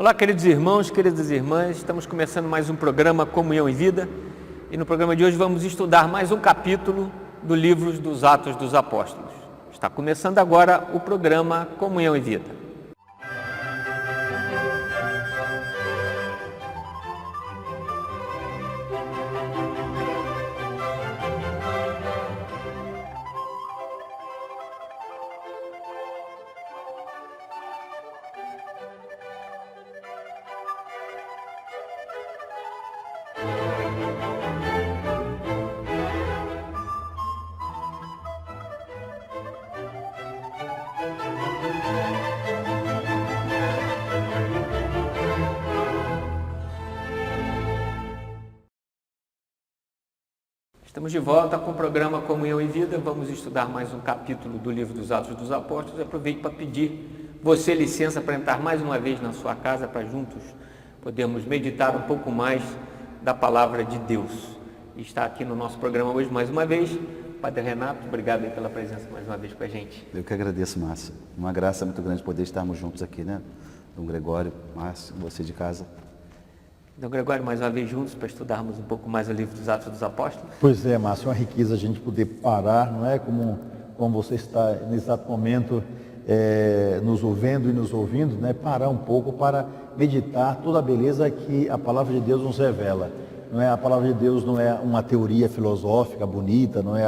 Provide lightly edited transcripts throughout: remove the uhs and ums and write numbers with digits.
Olá, queridos irmãos, queridas irmãs, estamos começando mais um programa Comunhão e Vida e no programa de hoje vamos estudar mais um capítulo do livro dos Atos dos Apóstolos. Está começando agora o programa Comunhão e Vida. Estamos de volta com o programa Comunhão e Vida. Vamos estudar mais um capítulo do livro dos Atos dos Apóstolos. Aproveito para pedir você licença para entrar mais uma vez na sua casa para juntos podermos meditar um pouco mais da palavra de Deus. E está aqui no nosso programa hoje mais uma vez. Padre Renato, obrigado aí pela presença mais uma vez com a gente. Eu que agradeço, Márcio. Uma graça muito grande poder estarmos juntos aqui, né? Dom Gregório, Márcio, você de casa. Dom Gregório, mais uma vez juntos para estudarmos um pouco mais o livro dos Atos dos Apóstolos. Pois é, Márcio, é uma riqueza a gente poder parar, não é? Como você está nesse exato momento nos ouvendo e nos ouvindo, né? Parar um pouco para meditar toda a beleza que a palavra de Deus nos revela. Não é? A palavra de Deus não é uma teoria filosófica bonita, não é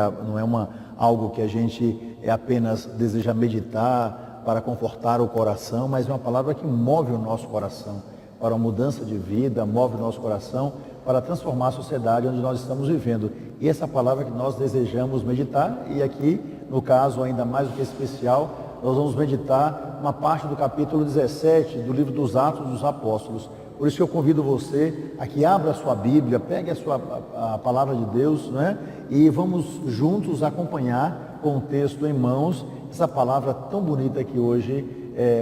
algo que a gente apenas deseja meditar para confortar o coração, mas é uma palavra que move o nosso coração para uma mudança de vida, move o nosso coração para transformar a sociedade onde nós estamos vivendo. E essa palavra que nós desejamos meditar, e aqui, no caso ainda mais do que especial, nós vamos meditar uma parte do capítulo 17 do livro dos Atos dos Apóstolos. Por isso eu convido você a que abra a sua Bíblia, pegue a palavra de Deus, né? E vamos juntos acompanhar com o texto em mãos, essa palavra tão bonita que hoje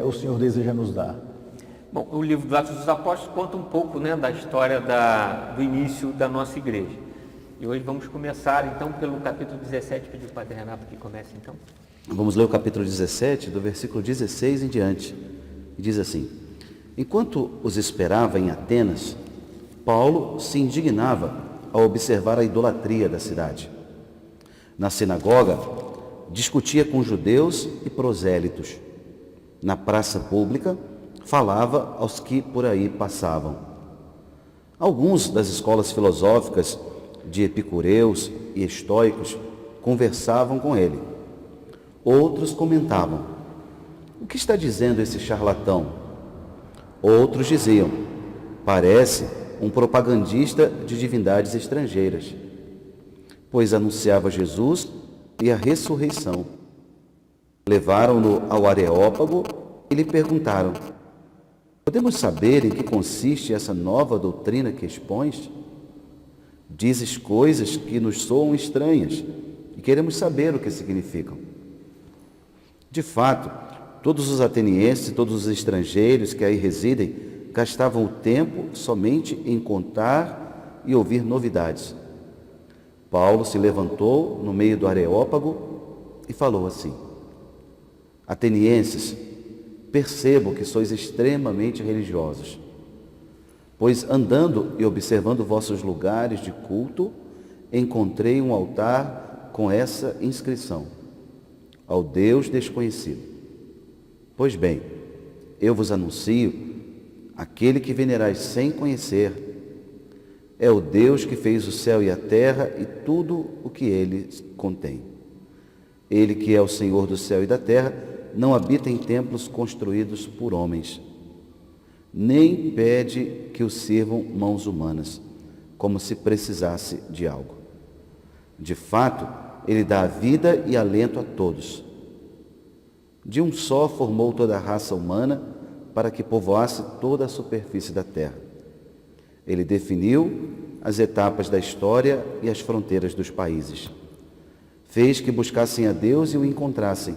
o Senhor deseja nos dar. Bom, o livro dos Atos dos Apóstolos conta um pouco, né, da história do início da nossa igreja. E hoje vamos começar, então, pelo capítulo 17, pedir para o Padre Renato que comece, então. Vamos ler o capítulo 17, do versículo 16 em diante. E diz assim: Enquanto os esperava em Atenas, Paulo se indignava ao observar a idolatria da cidade. Na sinagoga, discutia com judeus e prosélitos. Na praça pública, falava aos que por aí passavam. Alguns das escolas filosóficas de epicureus e estoicos conversavam com ele. Outros comentavam: o que está dizendo esse charlatão? Outros diziam: parece um propagandista de divindades estrangeiras, pois anunciava Jesus e a ressurreição. Levaram-no ao Areópago e lhe perguntaram: podemos saber em que consiste essa nova doutrina que expões? Dizes coisas que nos soam estranhas e queremos saber o que significam. De fato, todos os atenienses e todos os estrangeiros que aí residem gastavam o tempo somente em contar e ouvir novidades. Paulo se levantou no meio do Areópago e falou assim: atenienses, percebo que sois extremamente religiosos, pois andando e observando vossos lugares de culto, encontrei um altar com essa inscrição: ao Deus desconhecido. Pois bem, eu vos anuncio aquele que venerais sem conhecer. É o Deus que fez o céu e a terra e tudo o que eles contém. Ele que é o Senhor do céu e da terra não habita em templos construídos por homens, nem pede que o sirvam mãos humanas, como se precisasse de algo. De fato, ele dá vida e alento a todos. De um só formou toda a raça humana para que povoasse toda a superfície da terra. Ele definiu as etapas da história e as fronteiras dos países. Fez que buscassem a Deus e o encontrassem,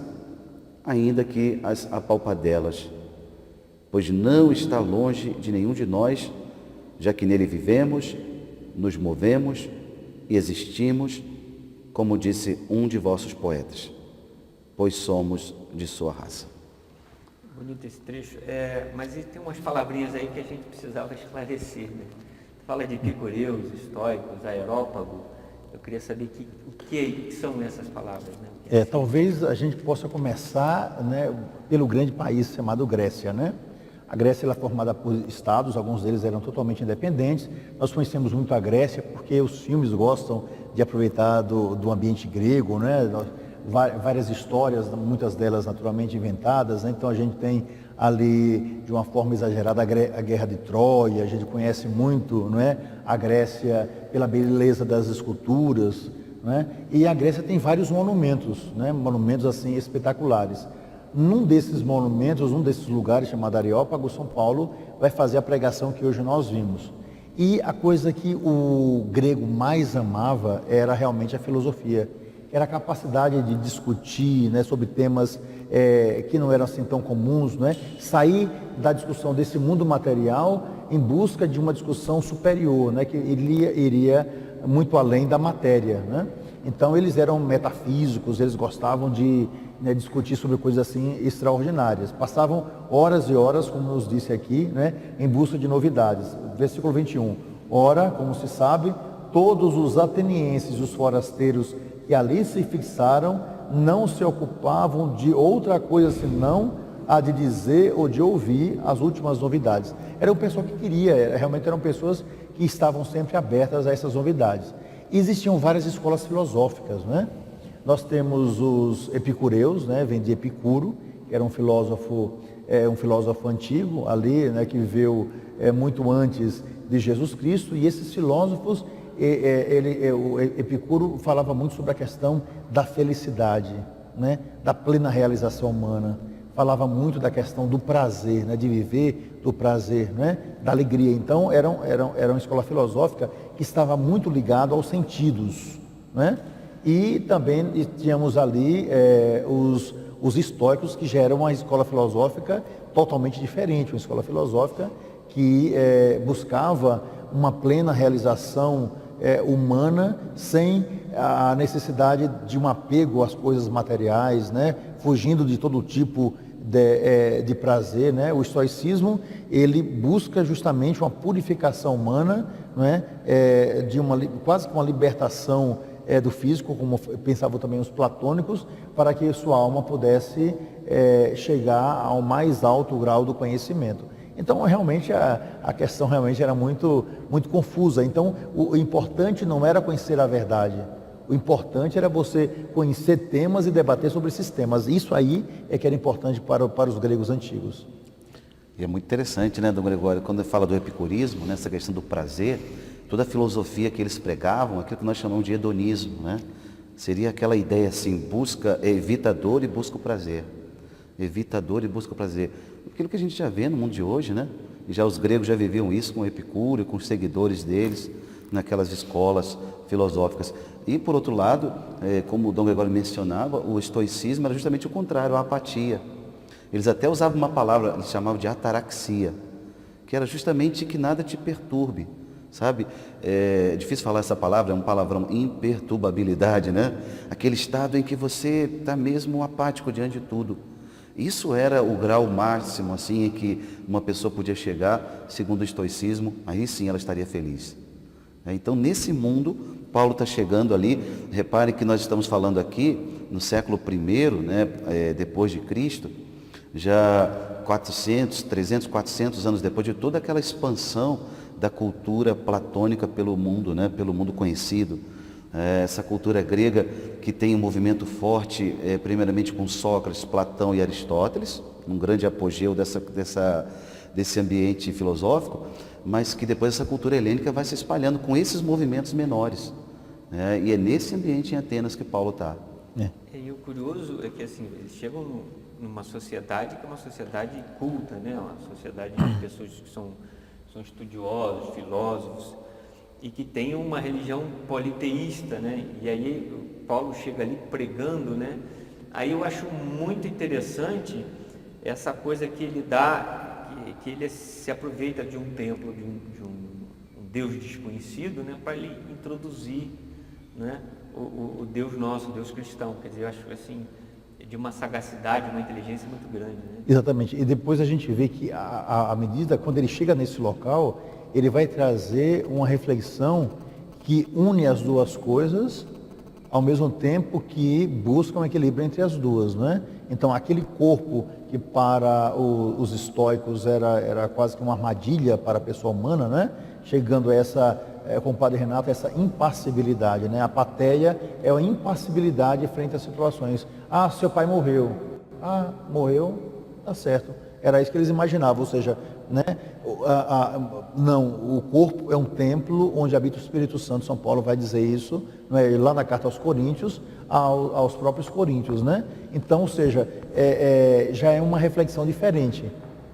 ainda que as apalpadelas, pois não está longe de nenhum de nós, já que nele vivemos, nos movemos e existimos, como disse um de vossos poetas, pois somos de sua raça. Bonito esse trecho, mas tem umas palavrinhas aí que a gente precisava esclarecer, né? Fala de epicureus, estoicos, aerópago. Eu queria saber o que são essas palavras, né? Talvez a gente possa começar, né, pelo grande país chamado Grécia, né? A Grécia ela é formada por estados, alguns deles eram totalmente independentes. Nós conhecemos muito a Grécia porque os filmes gostam de aproveitar do ambiente grego, né? Várias histórias, muitas delas naturalmente inventadas, né? Então a gente tem ali, de uma forma exagerada, a Guerra de Troia. A gente conhece muito, não é, a Grécia pela beleza das esculturas, né? E a Grécia tem vários monumentos, né? Monumentos assim espetaculares. Num desses monumentos, num desses lugares chamado Areópago, São Paulo vai fazer a pregação que hoje nós vimos. E a coisa que o grego mais amava era realmente a filosofia. Era a capacidade de discutir, né, sobre temas que não eram assim tão comuns, né? Sair da discussão desse mundo material em busca de uma discussão superior, né, que iria muito além da matéria, né? Então eles eram metafísicos, eles gostavam de, né, discutir sobre coisas assim extraordinárias. Passavam horas e horas, como nos disse aqui, né, em busca de novidades. Versículo 21. Ora, como se sabe, todos os atenienses e os forasteiros que ali se fixaram não se ocupavam de outra coisa senão a de dizer ou de ouvir as últimas novidades. Era o pessoal que queria, realmente eram pessoas que estavam sempre abertas a essas novidades. E existiam várias escolas filosóficas, né? Nós temos os epicureus, né? Vem de Epicuro, que era um filósofo antigo ali, né? Que viveu muito antes de Jesus Cristo. E esses filósofos, o Epicuro falava muito sobre a questão da felicidade, né? Da plena realização humana. Falava muito da questão do prazer, né? De viver do prazer, né? Da alegria. Então era uma escola filosófica que estava muito ligada aos sentidos, né? E também tínhamos ali os estoicos, que já eram uma escola filosófica totalmente diferente, uma escola filosófica que buscava uma plena realização humana, sem a necessidade de um apego às coisas materiais, né? Fugindo de todo tipo de prazer, né? O estoicismo, ele busca justamente uma purificação humana, né? Quase que uma libertação do físico, como pensavam também os platônicos, para que sua alma pudesse chegar ao mais alto grau do conhecimento. Então, realmente, a questão realmente era muito, muito confusa. Então, o importante não era conhecer a verdade. O importante era você conhecer temas e debater sobre esses temas. Isso aí é que era importante para os gregos antigos. E é muito interessante, né, Dom Gregório, quando ele fala do epicurismo, nessa questão do prazer, toda a filosofia que eles pregavam, aquilo que nós chamamos de hedonismo, né? Seria aquela ideia assim, evita a dor e busca o prazer. Evita a dor e busca o prazer. Aquilo que a gente já vê no mundo de hoje, né? E já os gregos já viviam isso com Epicuro e com os seguidores deles, naquelas escolas filosóficas. E, por outro lado, como o Dom Gregório mencionava, o estoicismo era justamente o contrário, a apatia. Eles até usavam uma palavra, eles chamavam de ataraxia, que era justamente que nada te perturbe, sabe? É difícil falar essa palavra, é um palavrão, imperturbabilidade, né? Aquele estado em que você está mesmo apático diante de tudo. Isso era o grau máximo, assim, em que uma pessoa podia chegar, segundo o estoicismo, aí sim ela estaria feliz. Então, nesse mundo, Paulo está chegando ali. Repare que nós estamos falando aqui no século I, né, depois de Cristo, já 300, 400 anos depois de toda aquela expansão da cultura platônica pelo mundo, né, pelo mundo conhecido. Essa cultura grega que tem um movimento forte, primeiramente com Sócrates, Platão e Aristóteles, um grande apogeu desse ambiente filosófico, mas que depois essa cultura helênica vai se espalhando com esses movimentos menores. E é nesse ambiente em Atenas que Paulo está. E o curioso é que assim, eles chegam numa sociedade que é uma sociedade culta, né? Uma sociedade de pessoas que são estudiosos, filósofos, e que tem uma religião politeísta, né? E aí Paulo chega ali pregando, né? Aí eu acho muito interessante essa coisa que ele dá, que ele se aproveita de um templo, de um Deus desconhecido, né? Para ele introduzir, né? O Deus nosso, o Deus cristão. Quer dizer, eu acho assim, de uma sagacidade, uma inteligência muito grande, né? Exatamente. E depois a gente vê que à medida, quando ele chega nesse local, ele vai trazer uma reflexão que une as duas coisas, ao mesmo tempo que busca um equilíbrio entre as duas, né? Então, aquele corpo que para os estoicos era quase que uma armadilha para a pessoa humana, né? Chegando a essa, como o Padre Renato, essa impassibilidade, né? A apatheia é a impassibilidade frente às situações. Ah, seu pai morreu. Ah, morreu, tá certo. Era isso que eles imaginavam, ou seja, né? Não, o corpo é um templo onde habita o Espírito Santo. São Paulo vai dizer isso, né? Lá na carta aos Coríntios, aos próprios Coríntios, né? Então, ou seja, já é uma reflexão diferente,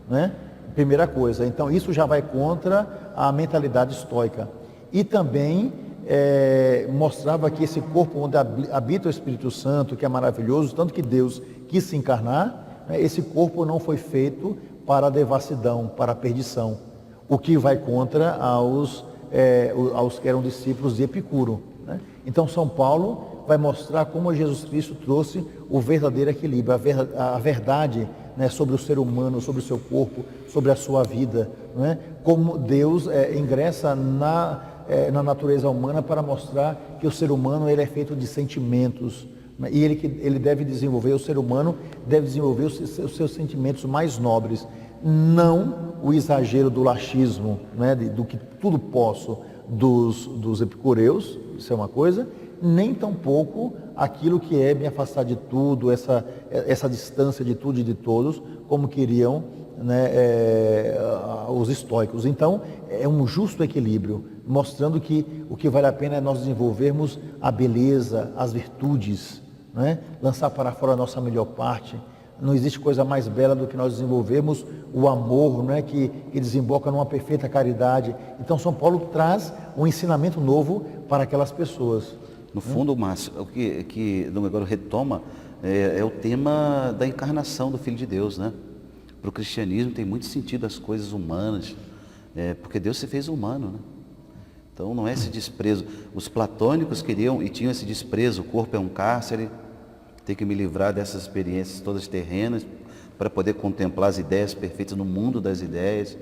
né? Primeira coisa. Então, isso já vai contra a mentalidade estoica. E também mostrava que esse corpo onde habita o Espírito Santo, que é maravilhoso, tanto que Deus quis se encarnar, né? Esse corpo não foi feito para a devassidão, para a perdição, o que vai contra aos que eram discípulos de Epicuro, né? Então São Paulo vai mostrar como Jesus Cristo trouxe o verdadeiro equilíbrio, a verdade, né, sobre o ser humano, sobre o seu corpo, sobre a sua vida, né? Como Deus ingressa na natureza humana para mostrar que o ser humano ele é feito de sentimentos, e ele deve desenvolver, o ser humano deve desenvolver os seus sentimentos mais nobres, não o exagero do laxismo, né, do que tudo posso dos epicureus, isso é uma coisa, nem tampouco aquilo que é me afastar de tudo, essa distância de tudo e de todos, como queriam, né, os estoicos. Então, é um justo equilíbrio, mostrando que o que vale a pena é nós desenvolvermos a beleza, as virtudes, né? Lançar para fora a nossa melhor parte. Não existe coisa mais bela do que nós desenvolvermos o amor, né? que desemboca numa perfeita caridade. Então, São Paulo traz um ensinamento novo para aquelas pessoas. No fundo, Márcio, o que Dom Gregório retoma é o tema da encarnação do Filho de Deus, né? Para o cristianismo tem muito sentido as coisas humanas, porque Deus se fez humano, né? Então não é esse desprezo. Os platônicos queriam e tinham esse desprezo, o corpo é um cárcere, tem que me livrar dessas experiências todas terrenas para poder contemplar as ideias perfeitas no mundo das ideias.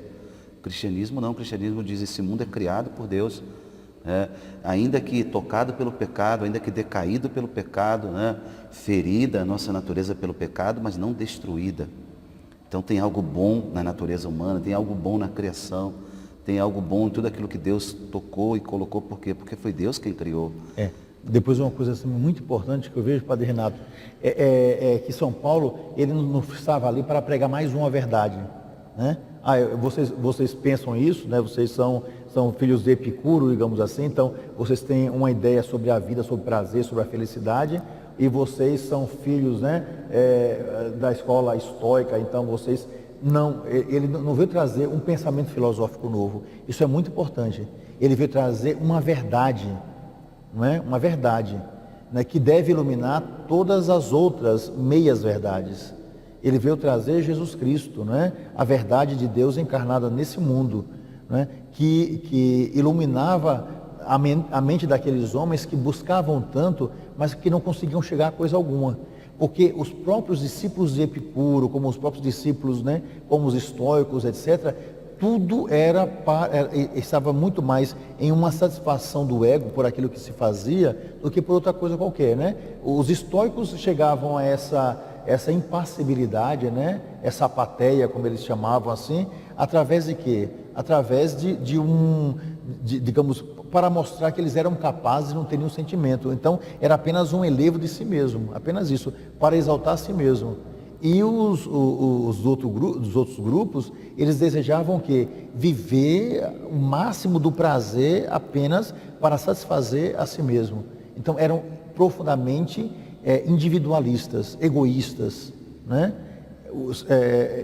O cristianismo não, o cristianismo diz esse mundo é criado por Deus, ainda que tocado pelo pecado, ainda que decaído pelo pecado, né? Ferida a nossa natureza pelo pecado, mas não destruída. Então tem algo bom na natureza humana, tem algo bom na criação, tem algo bom em tudo aquilo que Deus tocou e colocou. Por quê? Porque foi Deus quem criou. Depois uma coisa assim, muito importante que eu vejo, Padre Renato, é que São Paulo, ele não estava ali para pregar mais uma verdade, né? Vocês pensam isso, né? Vocês são filhos de Epicuro, digamos assim, então vocês têm uma ideia sobre a vida, sobre o prazer, sobre a felicidade, e vocês são filhos, né, da escola estoica, então vocês ele não veio trazer um pensamento filosófico novo, isso é muito importante. Ele veio trazer uma verdade, não é? Uma verdade, né, que deve iluminar todas as outras meias verdades. Ele veio trazer Jesus Cristo, né, a verdade de Deus encarnada nesse mundo, né, que iluminava a mente daqueles homens que buscavam tanto, mas que não conseguiam chegar a coisa alguma. Porque os próprios discípulos de Epicuro, como os próprios discípulos, né, como os estoicos, etc., tudo estava muito mais em uma satisfação do ego por aquilo que se fazia do que por outra coisa qualquer, né? Os estoicos chegavam a essa impassibilidade, né? Essa apatheia, como eles chamavam assim, através de quê? Através digamos, para mostrar que eles eram capazes e não teriam sentimento. Então, era apenas um elevo de si mesmo, apenas isso, para exaltar a si mesmo. E os outros grupos, eles desejavam o quê? Viver o máximo do prazer apenas para satisfazer a si mesmo. Então, eram profundamente individualistas, egoístas, né?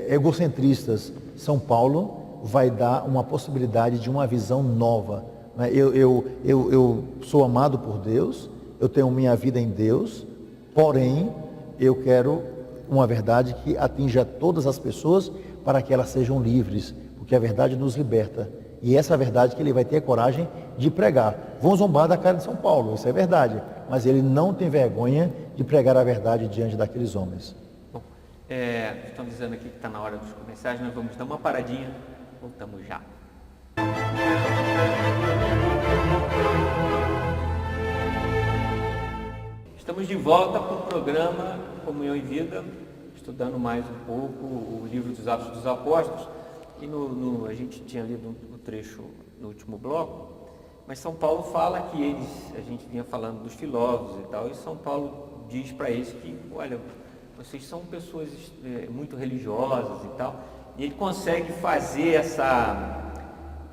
Egocentristas. São Paulo vai dar uma possibilidade de uma visão nova, né? Eu sou amado por Deus, eu tenho minha vida em Deus, porém, eu quero uma verdade que atinja todas as pessoas para que elas sejam livres, porque a verdade nos liberta. E essa é a verdade que ele vai ter coragem de pregar. Vão zombar da cara de São Paulo, isso é verdade. mas ele não tem vergonha de pregar a verdade diante daqueles homens. Bom, estão dizendo aqui que está na hora dos comerciais, nós vamos dar uma paradinha, voltamos já. Estamos de volta com o programa Comunhão e Vida, estudando mais um pouco o livro dos Atos dos Apóstolos. E a gente tinha lido um trecho no último bloco, mas São Paulo fala que a gente vinha falando dos filósofos e tal, e São Paulo diz para eles que, olha, vocês são pessoas muito religiosas e tal, e ele consegue fazer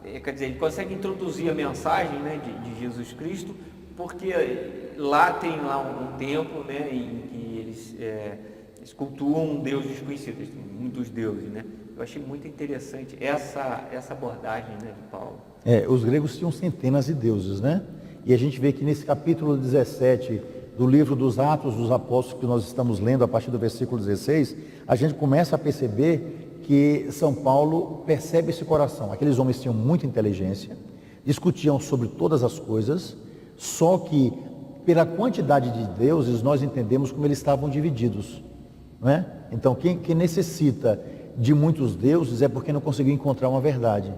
ele consegue introduzir a mensagem, né, de Jesus Cristo, porque lá tem um templo, né, em que eles cultuam um Deus desconhecido, eles têm muitos deuses, né? Eu achei muito interessante essa abordagem, né, de Paulo. Os gregos tinham centenas de deuses, né? E a gente vê que nesse capítulo 17 do livro dos Atos dos Apóstolos, que nós estamos lendo a partir do versículo 16, a gente começa a perceber que São Paulo percebe esse coração. Aqueles homens tinham muita inteligência, discutiam sobre todas as coisas, só que pela quantidade de deuses nós entendemos como eles estavam divididos, não é? Então quem necessita de muitos deuses é porque não conseguiu encontrar uma verdade.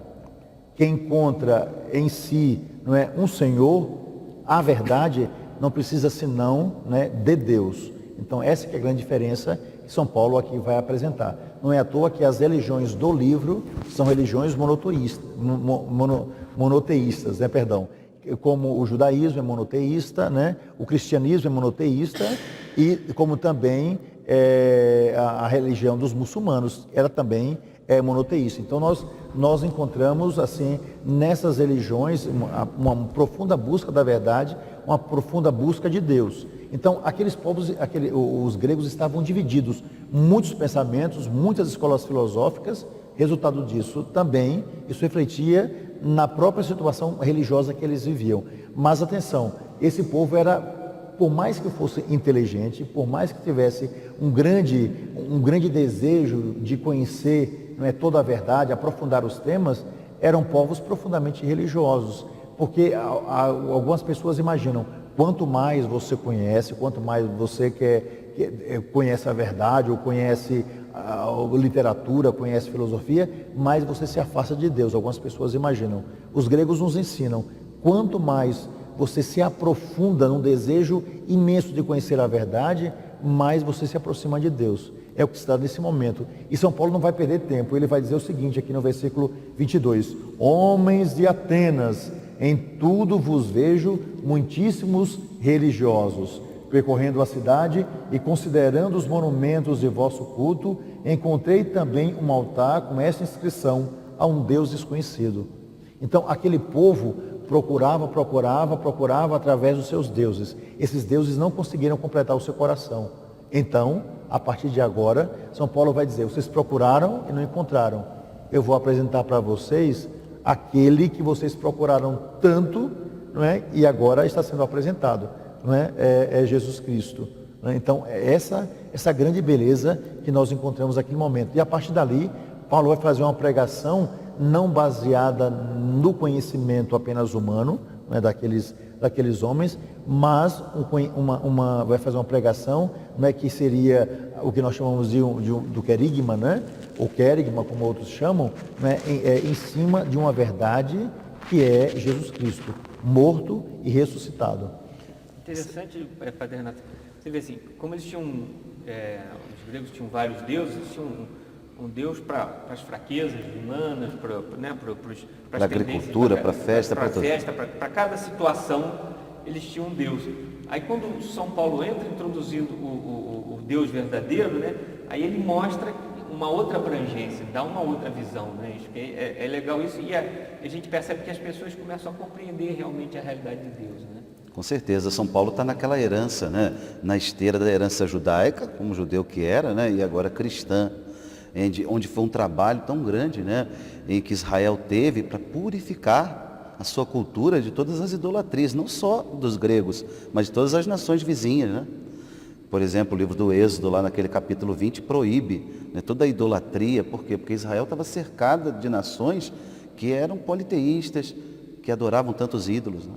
Quem encontra em si, não é, um Senhor, a verdade não precisa senão, né, de Deus. Então essa que é a grande diferença que São Paulo aqui vai apresentar. Não é à toa que as religiões do livro são religiões monoteístas, né, perdão. Como o judaísmo é monoteísta, né, o cristianismo é monoteísta, e como também a religião dos muçulmanos, ela também é monoteísta. Então nós encontramos assim nessas religiões uma profunda busca da verdade, uma profunda busca de Deus. Então aqueles povos, os gregos estavam divididos, muitos pensamentos, muitas escolas filosóficas. Resultado disso também, isso refletia na própria situação religiosa que eles viviam. Mas atenção, esse povo era, por mais que fosse inteligente, por mais que tivesse um grande desejo de conhecer, não é, toda a verdade, aprofundar os temas, eram povos profundamente religiosos. Porque algumas pessoas imaginam, quanto mais você conhece, quanto mais você conhece a verdade, ou conhece a literatura, conhece filosofia, mais você se afasta de Deus. Algumas pessoas imaginam. Os gregos nos ensinam, quanto mais você se aprofunda num desejo imenso de conhecer a verdade, mais você se aproxima de Deus. É o que está nesse momento. E São Paulo não vai perder tempo. Ele vai dizer o seguinte aqui no versículo 22. Homens de Atenas, em tudo vos vejo muitíssimos religiosos. Percorrendo a cidade e considerando os monumentos de vosso culto, encontrei também um altar com esta inscrição: a um Deus desconhecido. Então aquele povo procurava através dos seus deuses. Esses deuses não conseguiram completar o seu coração. Então, a partir de agora, São Paulo vai dizer: vocês procuraram e não encontraram. Eu vou apresentar para vocês aquele que vocês procuraram tanto, não é? E agora está sendo apresentado, não é? É Jesus Cristo. Não é? Então, é essa grande beleza que nós encontramos naquele momento. E a partir dali, Paulo vai fazer uma pregação não baseada no conhecimento apenas humano, não é, daqueles homens, mas vai fazer uma pregação, não é, que seria o que nós chamamos do querigma, né? Ou querigma, como outros chamam, né? Em cima de uma verdade que é Jesus Cristo, morto e ressuscitado. Interessante, Padre Renato, você vê assim, como eles tinham, os gregos tinham vários deuses, tinham um Deus para as fraquezas humanas, para a agricultura, para a festa, para cada situação eles tinham um Deus. Aí quando São Paulo entra introduzindo o Deus verdadeiro, né, aí ele mostra uma outra abrangência, dá uma outra visão, né? É legal isso, e a gente percebe que as pessoas começam a compreender realmente a realidade de Deus, né? Com certeza, São Paulo está naquela herança, né, na esteira da herança judaica, como judeu que era, né, e agora cristã, onde foi um trabalho tão grande, né, em que Israel teve para purificar a sua cultura de todas as idolatrias, não só dos gregos, mas de todas as nações vizinhas, né? Por exemplo, o livro do Êxodo, lá naquele capítulo 20, proíbe, né, toda a idolatria. Por quê? Porque Israel estava cercada de nações que eram politeístas, que adoravam tantos ídolos, né?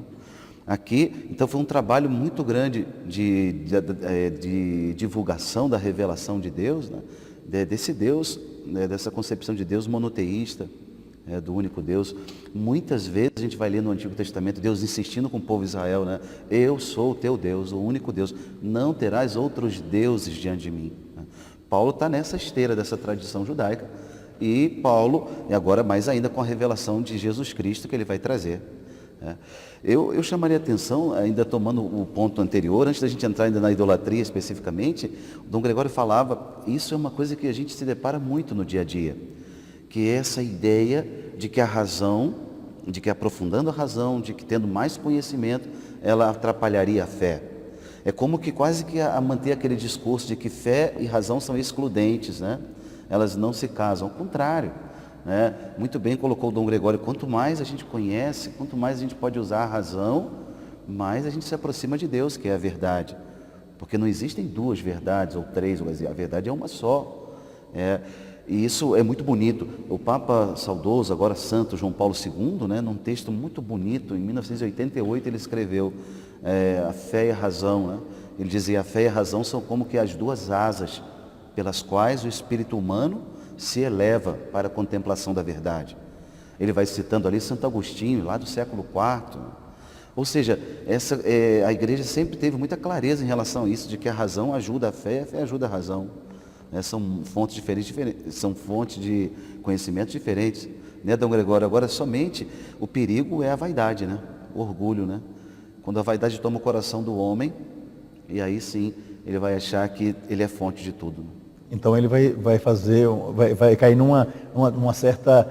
aqui. Então foi um trabalho muito grande de divulgação da revelação de Deus, né? Desse Deus, né? Dessa concepção de Deus monoteísta, do único Deus. Muitas vezes a gente vai ler no Antigo Testamento Deus insistindo com o povo de Israel, né? Eu sou o teu Deus, o único Deus, não terás outros deuses diante de mim. Paulo está nessa esteira dessa tradição judaica, e Paulo, e agora mais ainda com a revelação de Jesus Cristo que ele vai trazer. Eu chamaria atenção, ainda tomando o ponto anterior, antes da gente entrar ainda na idolatria especificamente, o Dom Gregório falava, isso é uma coisa que a gente se depara muito no dia a dia, que é essa ideia de que a razão, de que aprofundando a razão, de que tendo mais conhecimento, ela atrapalharia a fé. É como que quase que a manter aquele discurso de que fé e razão são excludentes, né? Elas não se casam, ao contrário, né? Muito bem colocou o Dom Gregório, quanto mais a gente conhece, quanto mais a gente pode usar a razão, mais a gente se aproxima de Deus, que é a verdade. Porque não existem duas verdades ou três, a verdade é uma só. E isso é muito bonito. O Papa saudoso, agora Santo João Paulo II, né, num texto muito bonito, em 1988 ele escreveu a fé e a razão. Né? Ele dizia, a fé e a razão são como que as duas asas pelas quais o espírito humano se eleva para a contemplação da verdade. Ele vai citando ali Santo Agostinho, lá do século IV. Ou seja, a igreja sempre teve muita clareza em relação a isso, de que a razão ajuda a fé ajuda a razão. São fontes diferentes, são fontes de conhecimentos diferentes, né, Dom Gregório? Agora, somente o perigo é a vaidade, né? O orgulho, né? Quando a vaidade toma o coração do homem, e aí sim, ele vai achar que ele é fonte de tudo. Então ele vai cair numa certa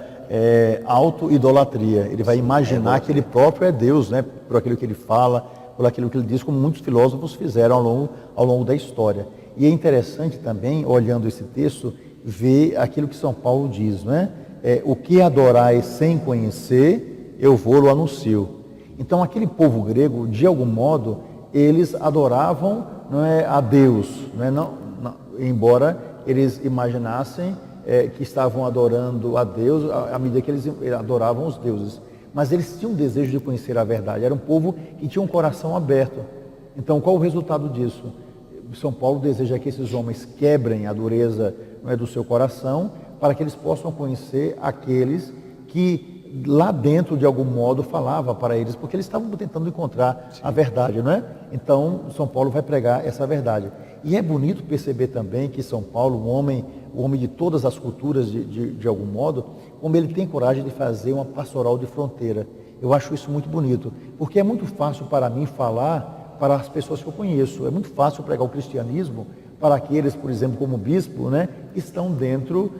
auto-idolatria. Ele vai imaginar que ele próprio é Deus, né? Por aquilo que ele fala, por aquilo que ele diz, como muitos filósofos fizeram ao longo da história. E é interessante também, olhando esse texto, ver aquilo que São Paulo diz, não é? O que adorais sem conhecer, eu vou-lo anuncio. Então, aquele povo grego, de algum modo, eles adoravam, não é, a Deus, não é? Embora eles imaginassem que estavam adorando a Deus à medida que eles adoravam os deuses. Mas eles tinham um desejo de conhecer a verdade. Era um povo que tinha um coração aberto. Então, qual o resultado disso? São Paulo deseja que esses homens quebrem a dureza, não é, do seu coração, para que eles possam conhecer aqueles que lá dentro, de algum modo, falava para eles, porque eles estavam tentando encontrar a verdade, não é? Então, São Paulo vai pregar essa verdade. E é bonito perceber também que São Paulo, o homem de todas as culturas, de algum modo, como ele tem coragem de fazer uma pastoral de fronteira. Eu acho isso muito bonito, porque é muito fácil para mim falar para as pessoas que eu conheço. É muito fácil pregar o cristianismo para aqueles, por exemplo, como bispo, né, que estão dentro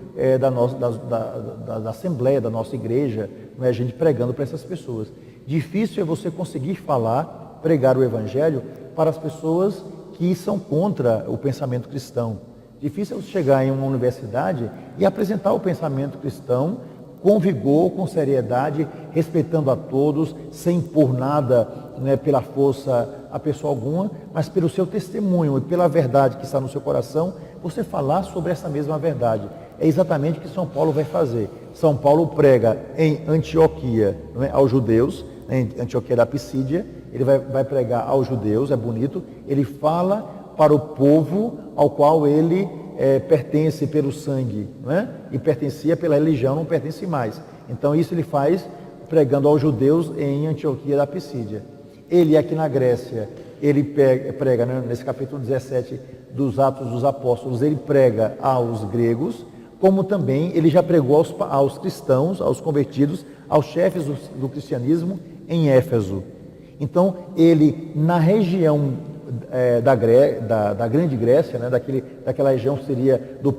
da Assembleia, da nossa igreja, não é, a gente pregando para essas pessoas. Difícil é você conseguir pregar o Evangelho para as pessoas que são contra o pensamento cristão. Difícil é você chegar em uma universidade e apresentar o pensamento cristão com vigor, com seriedade, respeitando a todos, sem impor nada, né, pela força a pessoa alguma, mas pelo seu testemunho e pela verdade que está no seu coração, você falar sobre essa mesma verdade. É exatamente o que São Paulo vai fazer. São Paulo prega em Antioquia, não é, aos judeus, em Antioquia da Pisídia, ele vai pregar aos judeus, é bonito, ele fala para o povo ao qual ele pertence pelo sangue, não é? E pertencia pela religião, não pertence mais. Então isso ele faz pregando aos judeus em Antioquia da Pisídia. Ele aqui na Grécia, ele prega, né, nesse capítulo 17 dos Atos dos Apóstolos, ele prega aos gregos, como também ele já pregou aos cristãos, aos convertidos, aos chefes do cristianismo em Éfeso. Então ele, na região da Grande Grécia, né, daquela região que seria do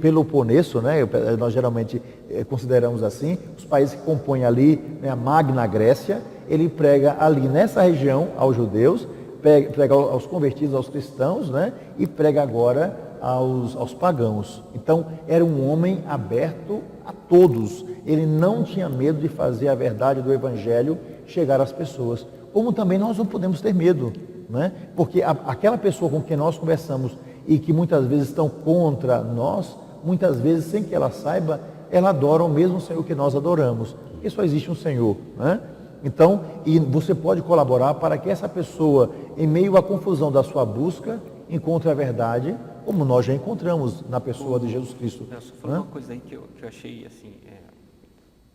Peloponeso, né, nós geralmente consideramos assim, os países que compõem ali, né, a Magna Grécia, ele prega ali nessa região aos judeus, prega aos convertidos, aos cristãos, né, e prega agora aos pagãos. Então era um homem aberto a todos, ele não tinha medo de fazer a verdade do Evangelho chegar às pessoas, como também nós não podemos ter medo, né? Porque aquela pessoa com quem nós conversamos e que muitas vezes estão contra nós, muitas vezes sem que ela saiba, ela adora o mesmo Senhor que nós adoramos, porque só existe um Senhor, né? Então, e você pode colaborar para que essa pessoa, em meio à confusão da sua busca, encontre a verdade, como nós já encontramos na pessoa de Jesus Cristo. Nelson, falou uma coisa aí que eu achei assim,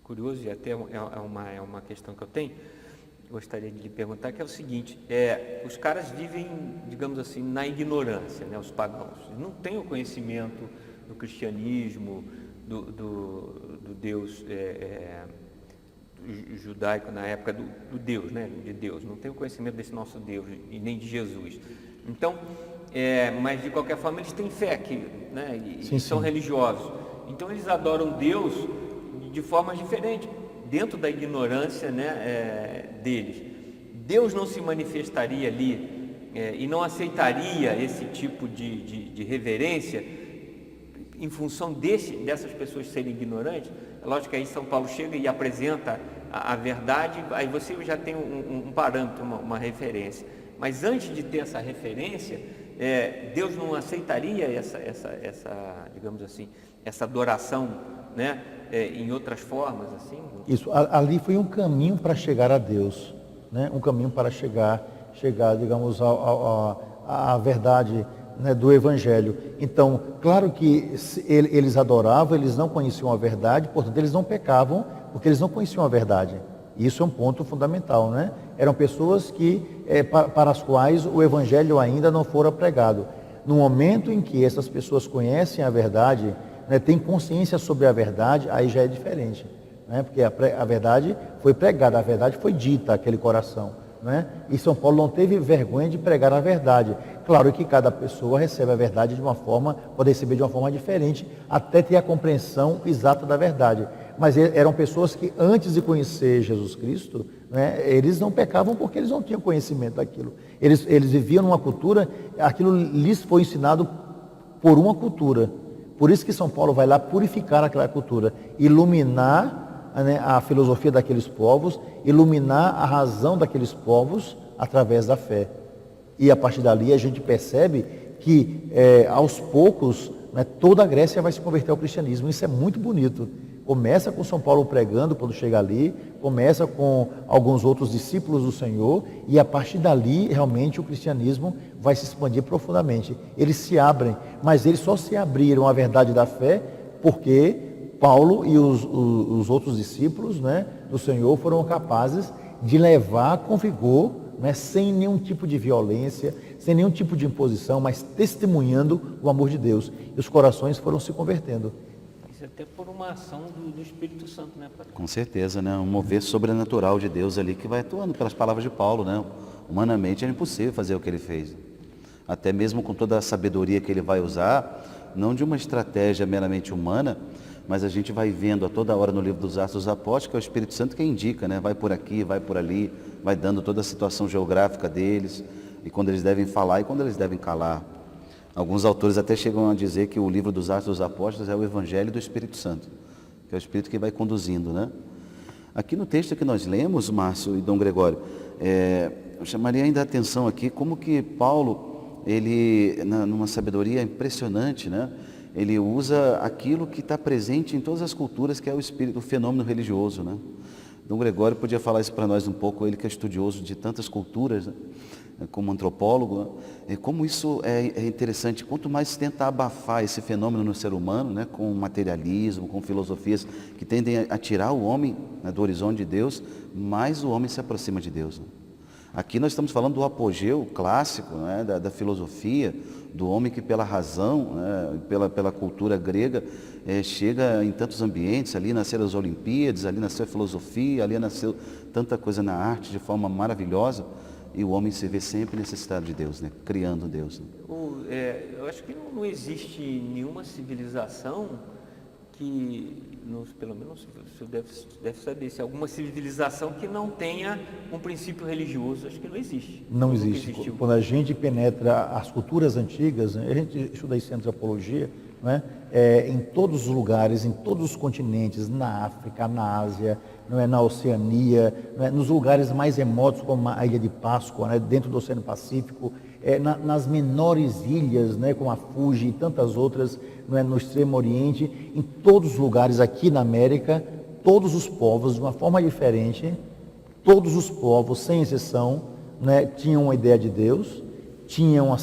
curioso, e até é uma questão que eu tenho, gostaria de lhe perguntar, que é o seguinte: os caras vivem, digamos assim, na ignorância, né, os pagãos. Eles não têm o conhecimento do cristianismo, do Deus judaico na época do Deus, né, de Deus. Não tem o conhecimento desse nosso Deus e nem de Jesus. Então, mas de qualquer forma eles têm fé, né, e são religiosos. Então eles adoram Deus de formas diferentes, dentro da ignorância, né, deles. Deus não se manifestaria ali e não aceitaria esse tipo de reverência em função dessas pessoas serem ignorantes. É lógico que aí São Paulo chega e apresenta a verdade, aí você já tem um parâmetro, uma referência. Mas antes de ter essa referência, Deus não aceitaria essa, digamos assim, essa adoração, né, em outras formas, assim? Isso, ali foi um caminho para chegar a Deus, né? Um caminho para chegar, digamos, à verdade, né, do Evangelho. Então, claro que eles adoravam, eles não conheciam a verdade, portanto, eles não pecavam, porque eles não conheciam a verdade. Isso é um ponto fundamental, né? Eram pessoas para as quais o Evangelho ainda não fora pregado. No momento em que essas pessoas conhecem a verdade, né, têm consciência sobre a verdade, aí já é diferente, né? Porque a verdade foi pregada, a verdade foi dita àquele coração, né? E São Paulo não teve vergonha de pregar a verdade. Claro que cada pessoa recebe a verdade de uma forma, pode receber de uma forma diferente, até ter a compreensão exata da verdade. Mas eram pessoas que antes de conhecer Jesus Cristo, né, eles não pecavam porque eles não tinham conhecimento daquilo. Eles viviam numa cultura, aquilo lhes foi ensinado por uma cultura. Por isso que São Paulo vai lá purificar aquela cultura, iluminar, né, a filosofia daqueles povos, iluminar a razão daqueles povos através da fé. E a partir dali a gente percebe que aos poucos, né, toda a Grécia vai se converter ao cristianismo. Isso é muito bonito. Começa com São Paulo pregando quando chega ali, começa com alguns outros discípulos do Senhor, e a partir dali realmente o cristianismo vai se expandir profundamente. Eles se abrem, mas eles só se abriram à verdade da fé porque Paulo e os outros discípulos, né, do Senhor foram capazes de levar com vigor, né, sem nenhum tipo de violência, sem nenhum tipo de imposição, mas testemunhando o amor de Deus. E os corações foram se convertendo. Isso até por uma ação do Espírito Santo, né, Padre? Com certeza, né? Um mover sobrenatural de Deus ali que vai atuando pelas palavras de Paulo, né? Humanamente era impossível fazer o que ele fez. Até mesmo com toda a sabedoria que ele vai usar, não de uma estratégia meramente humana, mas a gente vai vendo a toda hora no livro dos Atos dos Apóstolos que é o Espírito Santo que indica, né? Vai por aqui, vai por ali, vai dando toda a situação geográfica deles, e quando eles devem falar e quando eles devem calar. Alguns autores até chegam a dizer que o livro dos Atos dos Apóstolos é o Evangelho do Espírito Santo, que é o Espírito que vai conduzindo, né? Aqui no texto que nós lemos, Márcio e Dom Gregório, eu chamaria ainda a atenção aqui como que Paulo, ele, numa sabedoria impressionante, né? Ele usa aquilo que está presente em todas as culturas, que é o espírito, o fenômeno religioso, né? Dom Gregório podia falar isso para nós um pouco, ele que é estudioso de tantas culturas, né? Como antropólogo, como isso é interessante. Quanto mais se tenta abafar esse fenômeno no ser humano, né, com materialismo, com filosofias que tendem a tirar o homem, né, do horizonte de Deus, mais o homem se aproxima de Deus, né? Aqui nós estamos falando do apogeu clássico, né, da filosofia, do homem que pela razão, né, pela cultura grega, chega em tantos ambientes. Ali nasceram as Olimpíadas, ali nasceu a filosofia, ali nasceu tanta coisa na arte de forma maravilhosa. E o homem se vê sempre necessitado de Deus, né? Criando Deus, né? Eu acho que não existe nenhuma civilização que, pelo menos você deve saber, se alguma civilização que não tenha um princípio religioso. Acho que não existe. Não existe. Quando a gente penetra as culturas antigas, né? A gente estuda isso em antropologia, né? Em todos os lugares, em todos os continentes, na África, na Ásia, não é, na Oceania, não é, nos lugares mais remotos, como a Ilha de Páscoa, né, dentro do Oceano Pacífico, nas menores ilhas, né, como a Fuji e tantas outras, não é, no Extremo Oriente, em todos os lugares aqui na América, todos os povos, de uma forma diferente, todos os povos, sem exceção, né, tinham uma ideia de Deus, tinham um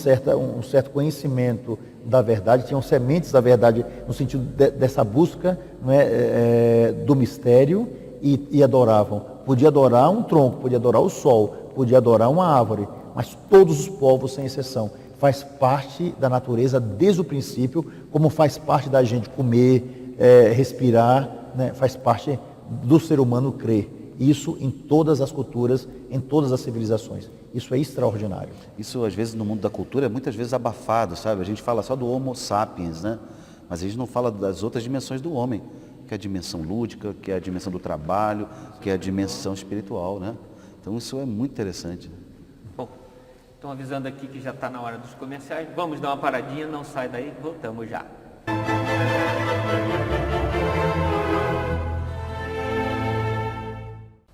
certo conhecimento da verdade, tinham sementes da verdade no sentido dessa busca, né, do mistério, e adoravam. Podia adorar um tronco, podia adorar o sol, podia adorar uma árvore, mas todos os povos, sem exceção, faz parte da natureza desde o princípio, como faz parte da gente comer, respirar, né, faz parte do ser humano crer. Isso em todas as culturas, em todas as civilizações. Isso é extraordinário. Isso, às vezes, no mundo da cultura, é muitas vezes abafado, sabe? A gente fala só do Homo sapiens, né? Mas a gente não fala das outras dimensões do homem, que é a dimensão lúdica, que é a dimensão do trabalho, que é a dimensão espiritual, né? Então, isso é muito interessante. Bom, estão avisando aqui que já está na hora dos comerciais. Vamos dar uma paradinha, não sai daí, voltamos já.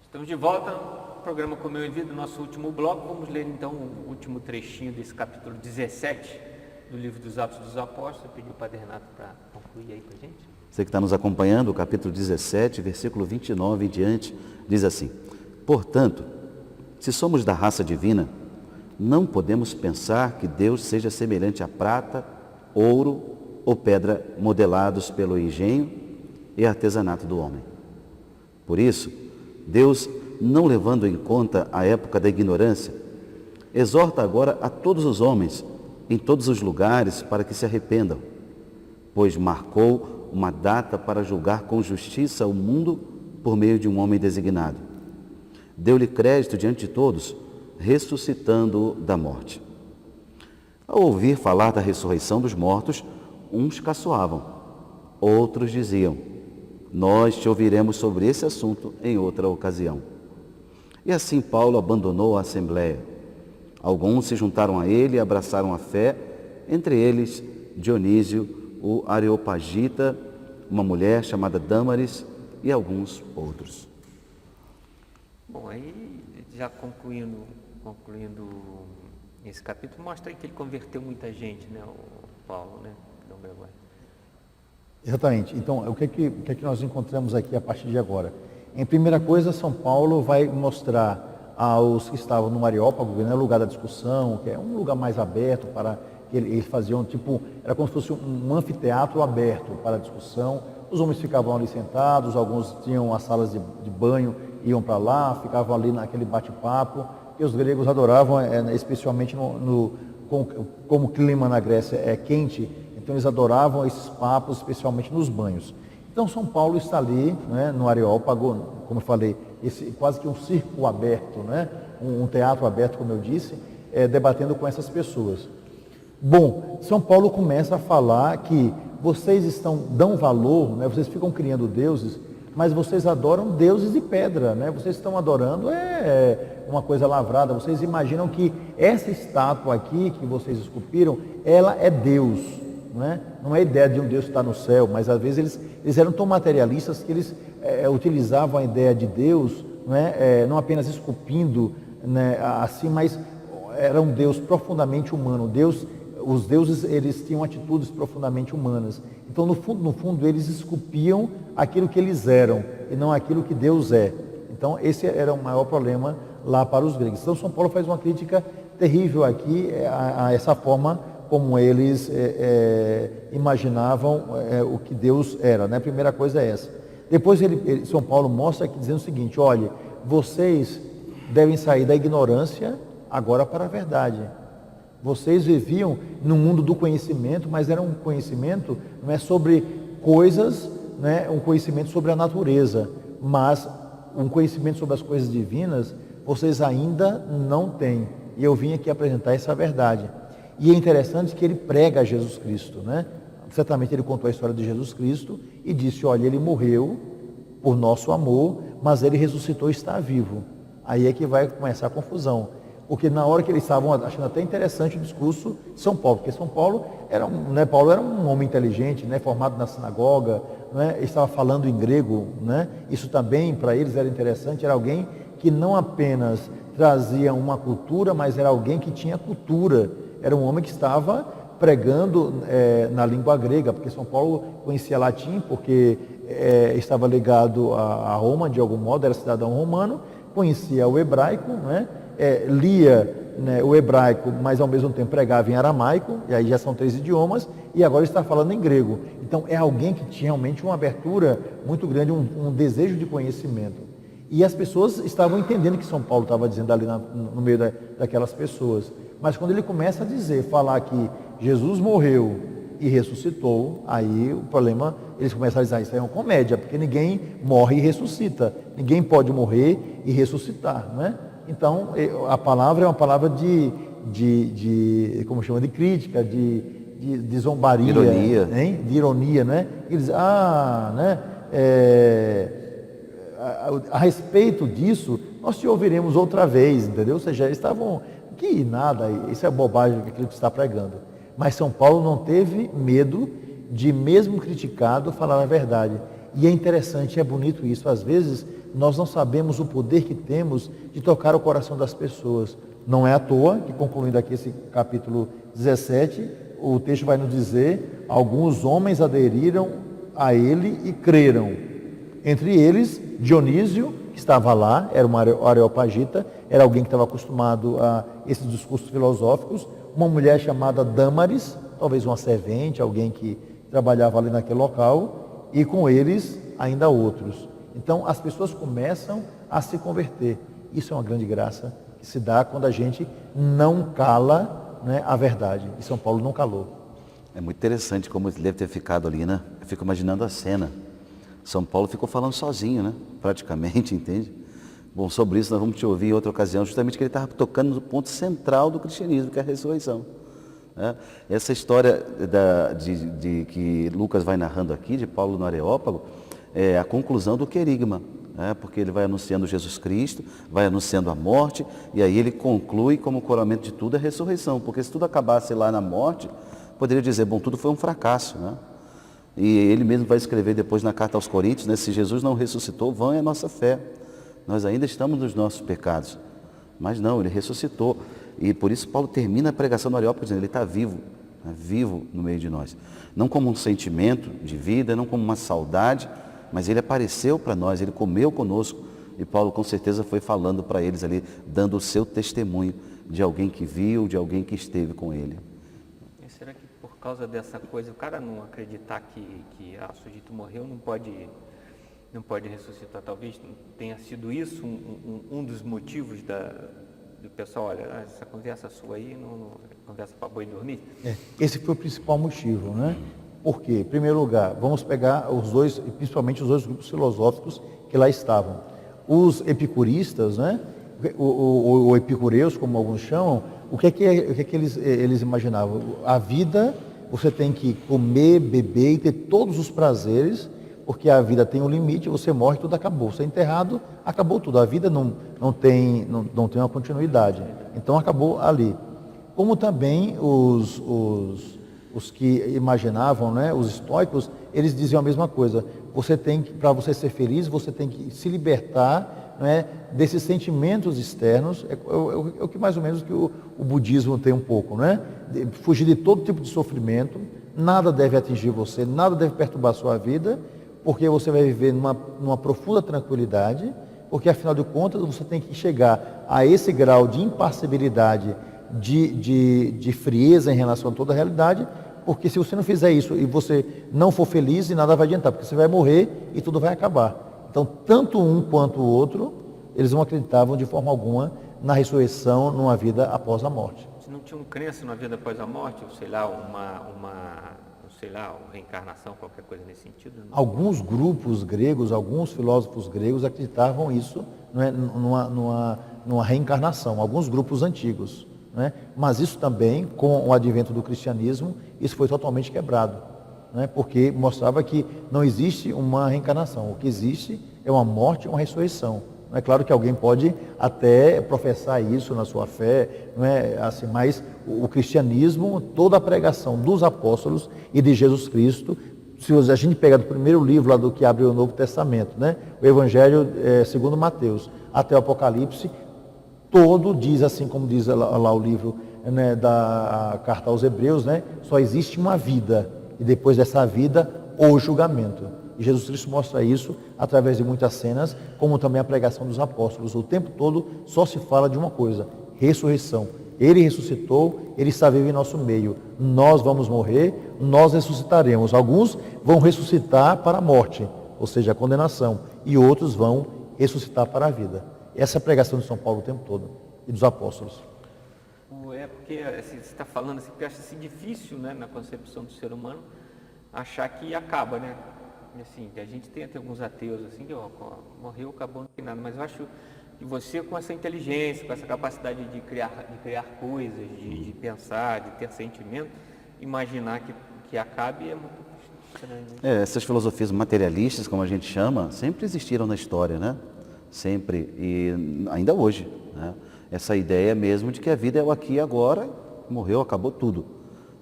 Estamos de volta no programa Como Eu em Vida, nosso último bloco. Vamos ler então o último trechinho desse capítulo 17 do livro dos Atos dos Apóstolos. Eu pedi o Padre Renato para concluir aí para a gente. Você que está nos acompanhando, o capítulo 17, versículo 29 em diante, diz assim: portanto, se somos da raça divina, não podemos pensar que Deus seja semelhante a prata, ouro ou pedra modelados pelo engenho e artesanato do homem. Por isso, Deus, não levando em conta a época da ignorância, exorta agora a todos os homens, em todos os lugares, para que se arrependam, pois marcou uma data para julgar com justiça o mundo por meio de um homem designado. Deu-lhe crédito diante de todos, ressuscitando-o da morte. Ao ouvir falar da ressurreição dos mortos, uns caçoavam, outros diziam: nós te ouviremos sobre esse assunto em outra ocasião. E assim Paulo abandonou a assembleia. Alguns se juntaram a ele e abraçaram a fé, entre eles Dionísio, o Areopagita, uma mulher chamada Dâmaris e alguns outros. Bom, aí já concluindo esse capítulo, mostra aí que ele converteu muita gente, né, o Paulo, né, Dom Gregório? Exatamente. Então, o que é que nós encontramos aqui a partir de agora? Em primeira coisa, São Paulo vai mostrar aos que estavam no Areópago, né, lugar da discussão, que é um lugar mais aberto para que eles faziam, tipo, era como se fosse um anfiteatro aberto para a discussão. Os homens ficavam ali sentados, alguns tinham as salas de banho, iam para lá, ficavam ali naquele bate-papo, e os gregos adoravam, especialmente como o clima na Grécia é quente, então eles adoravam esses papos, especialmente nos banhos. Então São Paulo está ali, né, no Areópago, como eu falei, quase que um circo aberto, né, um teatro aberto, como eu disse, debatendo com essas pessoas. Bom, São Paulo começa a falar que vocês dão valor, né, vocês ficam criando deuses, mas vocês adoram deuses de pedra, né? Vocês estão adorando uma coisa lavrada. Vocês imaginam que essa estátua aqui que vocês esculpiram, ela é Deus, né? Não é a ideia de um Deus que está no céu, mas às vezes eles eram tão materialistas que eles utilizavam a ideia de Deus, né? Não apenas esculpindo, né, assim, mas era um Deus profundamente humano. Os deuses, eles tinham atitudes profundamente humanas. Então, no fundo, eles esculpiam aquilo que eles eram e não aquilo que Deus é. Então, esse era o maior problema lá para os gregos. Então, São Paulo faz uma crítica terrível aqui a essa forma como eles imaginavam o que Deus era, né? A primeira coisa é essa. Depois, São Paulo mostra aqui dizendo o seguinte: olha, vocês devem sair da ignorância agora para a verdade. Vocês viviam no mundo do conhecimento, mas era um conhecimento não é sobre coisas, né, um conhecimento sobre a natureza, mas um conhecimento sobre as coisas divinas vocês ainda não têm. E eu vim aqui apresentar essa verdade. E é interessante que ele prega a Jesus Cristo, né? Certamente ele contou a história de Jesus Cristo e disse: olha, ele morreu por nosso amor, mas ele ressuscitou e está vivo. Aí é que vai começar a confusão. Porque na hora que eles estavam achando até interessante o discurso de São Paulo, porque São Paulo Paulo era um homem inteligente, né, formado na sinagoga, né, ele estava falando em grego, né, isso também para eles era interessante, era alguém que não apenas trazia uma cultura, mas era alguém que tinha cultura, era um homem que estava pregando na língua grega, porque São Paulo conhecia latim, porque estava ligado a Roma de algum modo, era cidadão romano, conhecia o hebraico, né? Lia, né, o hebraico, mas ao mesmo tempo pregava em aramaico, e aí já são 3 idiomas, e agora está falando em grego. Então é alguém que tinha realmente uma abertura muito grande, um desejo de conhecimento. E as pessoas estavam entendendo o que São Paulo estava dizendo ali no meio daquelas pessoas. Mas quando ele começa a falar que Jesus morreu e ressuscitou, aí o problema, eles começam a dizer, isso aí é uma comédia, porque ninguém morre e ressuscita, ninguém pode morrer e ressuscitar, não é? Então, a palavra é uma palavra como chama, de crítica, de zombaria, ironia, hein? De ironia, né? Eles, né? A respeito disso, nós te ouviremos outra vez, entendeu? Ou seja, eles estavam, que nada, isso é bobagem aquilo que está pregando. Mas São Paulo não teve medo de, mesmo criticado, falar a verdade. E é interessante, é bonito isso. Às vezes, nós não sabemos o poder que temos de tocar o coração das pessoas. Não é à toa que, concluindo aqui esse capítulo 17, o texto vai nos dizer, alguns homens aderiram a ele e creram. Entre eles, Dionísio, que estava lá, era um areopagita, era alguém que estava acostumado a esses discursos filosóficos, uma mulher chamada Dâmaris, talvez uma servente, alguém que trabalhava ali naquele local, e com eles ainda outros. Então as pessoas começam a se converter. Isso é uma grande graça que se dá quando a gente não cala, né, a verdade. E São Paulo não calou. É muito interessante como ele deve ter ficado ali, né? Eu fico imaginando a cena. São Paulo ficou falando sozinho, né? Praticamente, entende? Bom, sobre isso nós vamos te ouvir em outra ocasião, justamente que ele estava tocando no ponto central do cristianismo, que é a ressurreição. Né? Essa história de que Lucas vai narrando aqui, de Paulo no Areópago, é a conclusão do querigma, né? Porque ele vai anunciando Jesus Cristo, vai anunciando a morte, e aí ele conclui como coroamento de tudo a ressurreição, porque se tudo acabasse lá na morte, poderia dizer, bom, tudo foi um fracasso, né? E ele mesmo vai escrever depois na carta aos Coríntios, né? Se Jesus não ressuscitou, vã é a nossa fé. Nós ainda estamos nos nossos pecados. Mas não, ele ressuscitou. E por isso Paulo termina a pregação no Areópago dizendo, ele está vivo, né? Vivo no meio de nós. Não como um sentimento de vida, não como uma saudade, mas ele apareceu para nós, ele comeu conosco. E Paulo com certeza foi falando para eles ali, dando o seu testemunho de alguém que viu, de alguém que esteve com ele. Será que por causa dessa coisa, o cara não acreditar que Sujito morreu, não pode ressuscitar? Talvez tenha sido isso um dos motivos do pessoal, olha, essa conversa sua aí, não conversa para boi dormir? Esse foi o principal motivo, né? Por quê? Em primeiro lugar, vamos pegar os dois, principalmente os dois grupos filosóficos que lá estavam. Os epicuristas, né? Ou epicureus, como alguns chamam, o que é que eles imaginavam? A vida, você tem que comer, beber e ter todos os prazeres, porque a vida tem um limite, você morre, tudo acabou. Você é enterrado, acabou tudo. A vida não tem uma continuidade. Então acabou ali. Como também os que imaginavam, né, os estoicos, eles diziam a mesma coisa. Para você ser feliz, você tem que se libertar, né, desses sentimentos externos, é o que mais ou menos que o budismo tem um pouco, né? Fugir de todo tipo de sofrimento, nada deve atingir você, nada deve perturbar a sua vida, porque você vai viver numa profunda tranquilidade, porque afinal de contas você tem que chegar a esse grau de impassibilidade, de frieza em relação a toda a realidade, porque se você não fizer isso e você não for feliz, nada vai adiantar, porque você vai morrer e tudo vai acabar. Então, tanto um quanto o outro, eles não acreditavam de forma alguma na ressurreição, numa vida após a morte. Se não tinham crença numa vida após a morte, ou sei lá, uma reencarnação, qualquer coisa nesse sentido? Não? Alguns grupos gregos, alguns filósofos gregos acreditavam isso, né, numa reencarnação, alguns grupos antigos. Né? Mas isso também, com o advento do cristianismo, isso foi totalmente quebrado. Né? Porque mostrava que não existe uma reencarnação, o que existe é uma morte e uma ressurreição. É claro que alguém pode até professar isso na sua fé, não é assim, mas o cristianismo, toda a pregação dos apóstolos e de Jesus Cristo, se a gente pegar do primeiro livro lá do que abre o Novo Testamento, né, o Evangelho segundo Mateus até o Apocalipse, todo diz assim como diz lá o livro, né, da carta aos Hebreus, né, só existe uma vida e depois dessa vida o julgamento. E Jesus Cristo mostra isso através de muitas cenas, como também a pregação dos apóstolos. O tempo todo só se fala de uma coisa: ressurreição. Ele ressuscitou, Ele está vivo em nosso meio. Nós vamos morrer, nós ressuscitaremos. Alguns vão ressuscitar para a morte, ou seja, a condenação, e outros vão ressuscitar para a vida. Essa é a pregação de São Paulo o tempo todo, e dos apóstolos. É porque assim, você está falando assim, porque eu acho assim, difícil, né, na concepção do ser humano, achar que acaba, né? Assim, a gente tem até alguns ateus assim, que morreu, acabou, não tem nada, mas eu acho que você, com essa inteligência, com essa capacidade de criar coisas, de pensar, de ter sentimento, imaginar que acabe é muito estranho. Essas filosofias materialistas, como a gente chama, sempre existiram na história, né? Sempre, e ainda hoje, né? Essa ideia mesmo de que a vida é o aqui e agora, morreu, acabou tudo.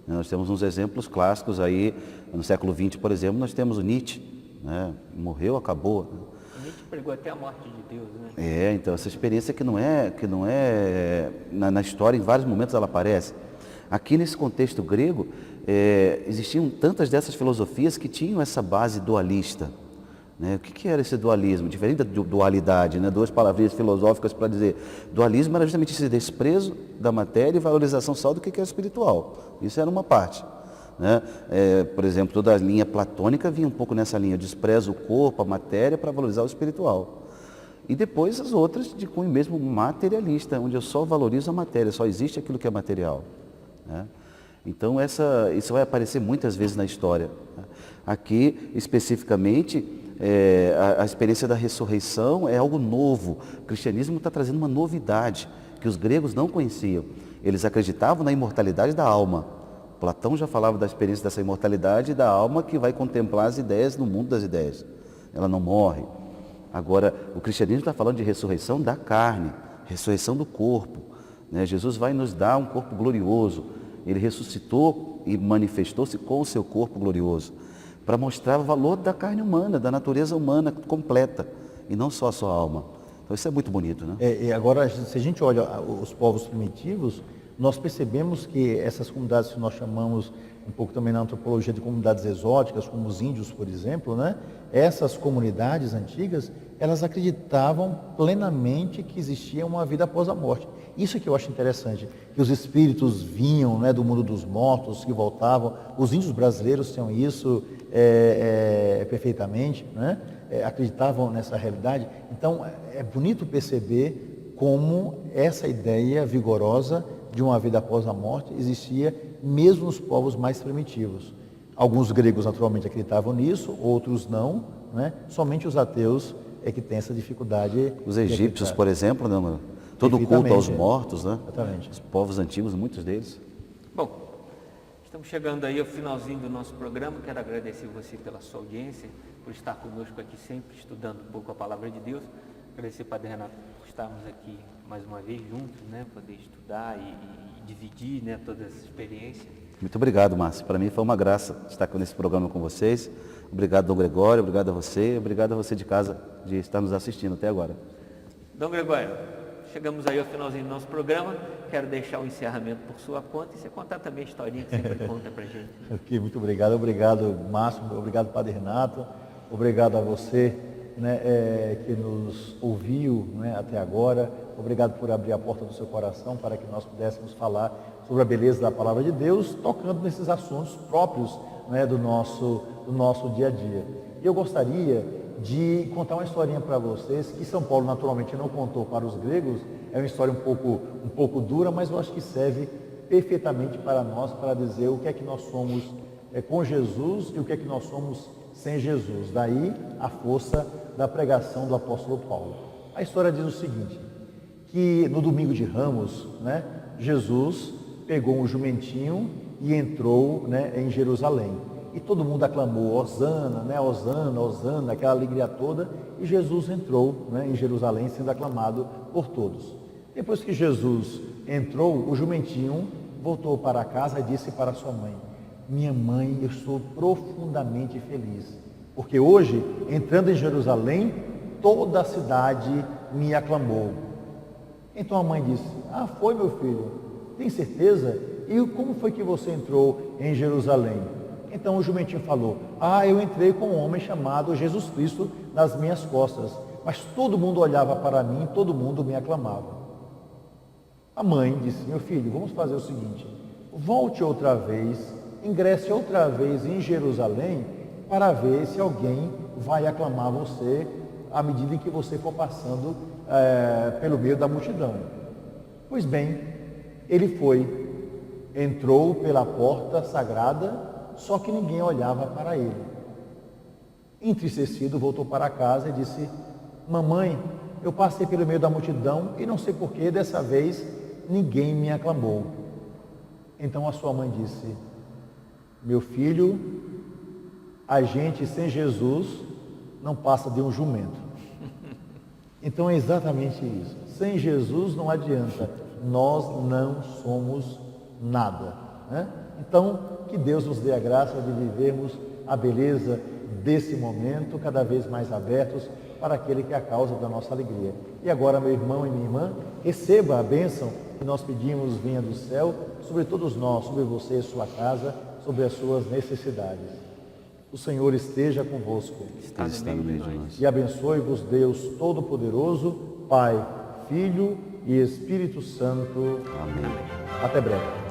Nós temos uns exemplos clássicos aí, no século XX, por exemplo, nós temos o Nietzsche, né? Morreu, acabou. O Nietzsche pregou até a morte de Deus, né? Então essa experiência que não é na história, em vários momentos ela aparece. Aqui nesse contexto grego, existiam tantas dessas filosofias que tinham essa base dualista. Né? O que era esse dualismo? Diferente da dualidade, né? Duas palavrinhas filosóficas para dizer. Dualismo era justamente esse desprezo da matéria e valorização só do que é espiritual. Isso era uma parte. Né? Por exemplo, toda a linha platônica vinha um pouco nessa linha. Despreza o corpo, a matéria, para valorizar o espiritual. E depois as outras de cunho mesmo materialista, onde eu só valorizo a matéria, só existe aquilo que é material. Né? Então isso vai aparecer muitas vezes na história. Né? Aqui, especificamente, a experiência da ressurreição é algo novo. O cristianismo está trazendo uma novidade que os gregos não conheciam. Eles acreditavam na imortalidade da alma. Platão já falava da experiência dessa imortalidade da alma que vai contemplar as ideias no mundo das ideias. Ela não morre. Agora, o cristianismo está falando de ressurreição da carne, ressurreição do corpo. Né? Jesus vai nos dar um corpo glorioso. Ele ressuscitou e manifestou-se com o seu corpo glorioso, para mostrar o valor da carne humana, da natureza humana completa, e não só a sua alma. Então isso é muito bonito, né? E agora, se a gente olha os povos primitivos, nós percebemos que essas comunidades que nós chamamos, um pouco também na antropologia, de comunidades exóticas, como os índios, por exemplo, né? Essas comunidades antigas, elas acreditavam plenamente que existia uma vida após a morte. Isso que eu acho interessante, que os espíritos vinham, né, do mundo dos mortos, que voltavam. Os índios brasileiros tinham isso perfeitamente, né? Acreditavam nessa realidade. Então, é bonito perceber como essa ideia vigorosa de uma vida após a morte existia mesmo nos povos mais primitivos. Alguns gregos naturalmente acreditavam nisso, outros não, né? Somente os ateus é que têm essa dificuldade. Os egípcios, por exemplo, né? Todo o culto aos mortos, né? Exatamente. Os povos antigos, muitos deles. Bom, estamos chegando aí ao finalzinho do nosso programa. Quero agradecer você pela sua audiência, por estar conosco aqui sempre, estudando um pouco a Palavra de Deus. Agradecer, Padre Renato, por estarmos aqui mais uma vez juntos, né? Poder estudar e dividir, né, toda essa experiência. Muito obrigado, Márcio. Para mim foi uma graça estar nesse programa com vocês. Obrigado, Dom Gregório. Obrigado a você. Obrigado a você de casa de estar nos assistindo até agora. Dom Gregório, chegamos aí ao finalzinho do nosso programa. Quero deixar o encerramento por sua conta e você contar também a historinha que sempre conta pra gente. Ok, muito obrigado. Obrigado, Márcio. Obrigado, Padre Renato. Obrigado a você, né, que nos ouviu, né, até agora. Obrigado por abrir a porta do seu coração para que nós pudéssemos falar sobre a beleza da Palavra de Deus, tocando nesses assuntos próprios, né, do nosso dia a dia. E eu gostaria de contar uma historinha para vocês, que São Paulo naturalmente não contou para os gregos. É uma história um pouco dura, mas eu acho que serve perfeitamente para nós, para dizer o que é que nós somos com Jesus e o que é que nós somos sem Jesus. Daí a força da pregação do apóstolo Paulo. A história diz o seguinte, que no domingo de Ramos, né, Jesus pegou um jumentinho e entrou, né, em Jerusalém. E todo mundo aclamou, Hosana, né, Hosana, Hosana, aquela alegria toda. E Jesus entrou, né, em Jerusalém, sendo aclamado por todos. Depois que Jesus entrou, o jumentinho voltou para casa e disse para sua mãe, minha mãe, eu estou profundamente feliz, porque hoje, entrando em Jerusalém, toda a cidade me aclamou. Então a mãe disse, foi meu filho, tem certeza? E como foi que você entrou em Jerusalém? Então o jumentinho falou: eu entrei com um homem chamado Jesus Cristo nas minhas costas, mas todo mundo olhava para mim, todo mundo me aclamava. A mãe disse: meu filho, vamos fazer o seguinte, volte outra vez, ingresse outra vez em Jerusalém para ver se alguém vai aclamar você à medida em que você for passando pelo meio da multidão. Pois bem, ele foi, entrou pela porta sagrada, só que ninguém olhava para ele. Entristecido, voltou para casa e disse: mamãe, eu passei pelo meio da multidão e não sei porquê, dessa vez ninguém me aclamou. Então a sua mãe disse: meu filho, a gente sem Jesus não passa de um jumento. Então é exatamente isso. Sem Jesus não adianta, nós não somos nada, né? Então, que Deus nos dê a graça de vivermos a beleza desse momento, cada vez mais abertos para aquele que é a causa da nossa alegria. E agora, meu irmão e minha irmã, receba a bênção que nós pedimos vinha do céu sobre todos nós, sobre você e sua casa, sobre as suas necessidades. O Senhor esteja convosco. Está no meio de nós. E abençoe-vos Deus Todo-Poderoso, Pai, Filho e Espírito Santo. Amém. Até breve.